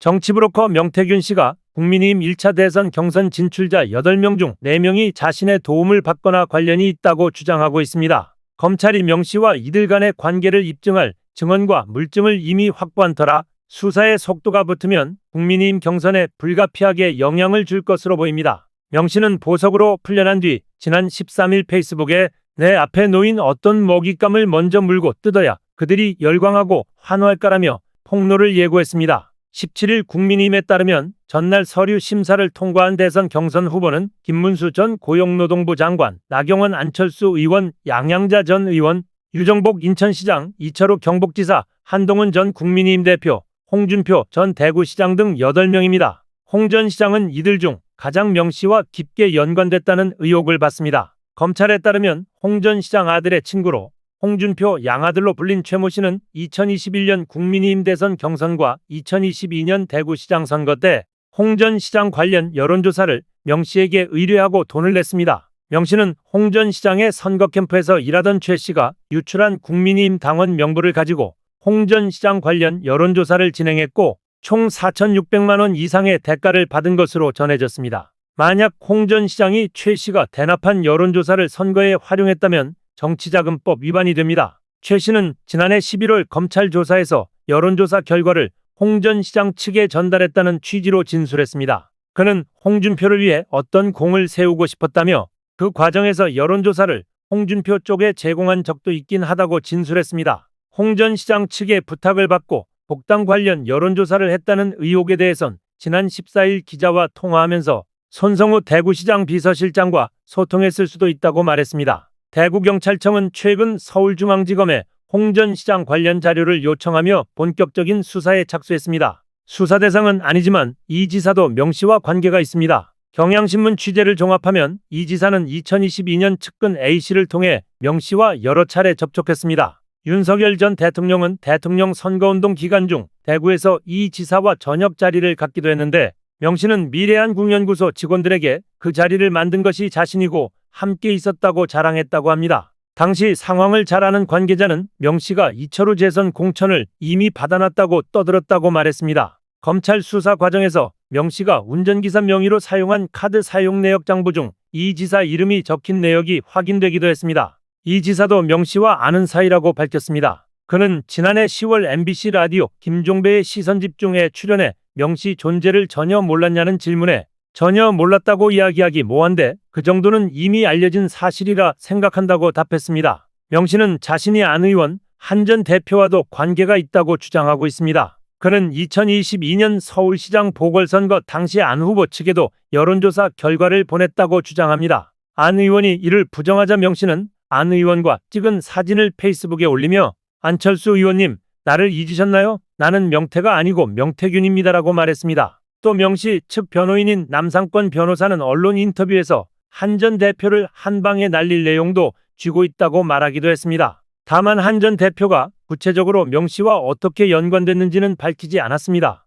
정치브로커 명태균 씨가 국민의힘 1차 대선 경선 진출자 8명 중 4명이 자신의 도움을 받거나 관련이 있다고 주장하고 있습니다. 검찰이 명 씨와 이들 간의 관계를 입증할 증언과 물증을 이미 확보한 터라 수사의 속도가 붙으면 국민의힘 경선에 불가피하게 영향을 줄 것으로 보입니다. 명 씨는 보석으로 풀려난 뒤 지난 13일 페이스북에 내 앞에 놓인 어떤 먹잇감을 먼저 물고 뜯어야 그들이 열광하고 환호할까라며 폭로를 예고했습니다. 17일 국민의힘에 따르면 전날 서류 심사를 통과한 대선 경선 후보는 김문수 전 고용노동부 장관, 나경원 안철수 의원, 양양자 전 의원, 유정복 인천시장, 이철우 경북지사, 한동훈 전 국민의힘 대표, 홍준표 전 대구시장 등 8명입니다. 홍 전 시장은 이들 중 가장 명 씨와 깊게 연관됐다는 의혹을 받습니다. 검찰에 따르면 홍 전 시장 아들의 친구로 홍준표 양아들로 불린 최모 씨는 2021년 국민의힘 대선 경선과 2022년 대구시장 선거 때 홍 전 시장 관련 여론조사를 명 씨에게 의뢰하고 돈을 냈습니다. 명 씨는 홍 전 시장의 선거 캠프에서 일하던 최 씨가 유출한 국민의힘 당원 명부를 가지고 홍 전 시장 관련 여론조사를 진행했고 총 4,600만 원 이상의 대가를 받은 것으로 전해졌습니다. 만약 홍 전 시장이 최 씨가 대납한 여론조사를 선거에 활용했다면 정치자금법 위반이 됩니다. 최 씨는 지난해 11월 검찰 조사에서 여론조사 결과를 홍 전 시장 측에 전달했다는 취지로 진술했습니다. 그는 홍준표를 위해 어떤 공을 세우고 싶었다며 그 과정에서 여론조사를 홍준표 쪽에 제공한 적도 있긴 하다고 진술했습니다. 홍 전 시장 측의 부탁을 받고 복당 관련 여론조사를 했다는 의혹에 대해선 지난 14일 기자와 통화하면서 손성우 대구시장 비서실장과 소통했을 수도 있다고 말했습니다. 대구경찰청은 최근 서울중앙지검에 홍 전 시장 관련 자료를 요청하며 본격적인 수사에 착수했습니다. 수사 대상은 아니지만 이 지사도 명 씨와 관계가 있습니다. 경향신문 취재를 종합하면 이 지사는 2022년 측근 A씨를 통해 명 씨와 여러 차례 접촉했습니다. 윤석열 전 대통령은 대통령 선거운동 기간 중 대구에서 이 지사와 저녁 자리를 갖기도 했는데 명 씨는 미래한국연구소 직원들에게 그 자리를 만든 것이 자신이고 함께 있었다고 자랑했다고 합니다. 당시 상황을 잘 아는 관계자는 명 씨가 이철우 재선 공천을 이미 받아놨다고 떠들었다고 말했습니다. 검찰 수사 과정에서 명 씨가 운전기사 명의로 사용한 카드 사용 내역 장부 중 이 지사 이름이 적힌 내역이 확인되기도 했습니다. 이 지사도 명 씨와 아는 사이라고 밝혔습니다. 그는 지난해 10월 MBC 라디오 김종배의 시선집중에 출연해 명 씨 존재를 전혀 몰랐냐는 질문에 전혀 몰랐다고 이야기하기 뭐한데 그 정도는 이미 알려진 사실이라 생각한다고 답했습니다. 명 씨는 자신이 안 의원 한 전 대표와도 관계가 있다고 주장하고 있습니다. 그는 2022년 서울시장 보궐선거 당시 안 후보 측에도 여론조사 결과를 보냈다고 주장합니다. 안 의원이 이를 부정하자 명 씨는 안 의원과 찍은 사진을 페이스북에 올리며 안철수 의원님, 나를 잊으셨나요? 나는 명태가 아니고 명태균입니다라고 말했습니다. 또 명 씨 측 변호인인 남상권 변호사는 언론 인터뷰에서 한 전 대표를 한 방에 날릴 내용도 쥐고 있다고 말하기도 했습니다. 다만 한 전 대표가 구체적으로 명 씨와 어떻게 연관됐는지는 밝히지 않았습니다.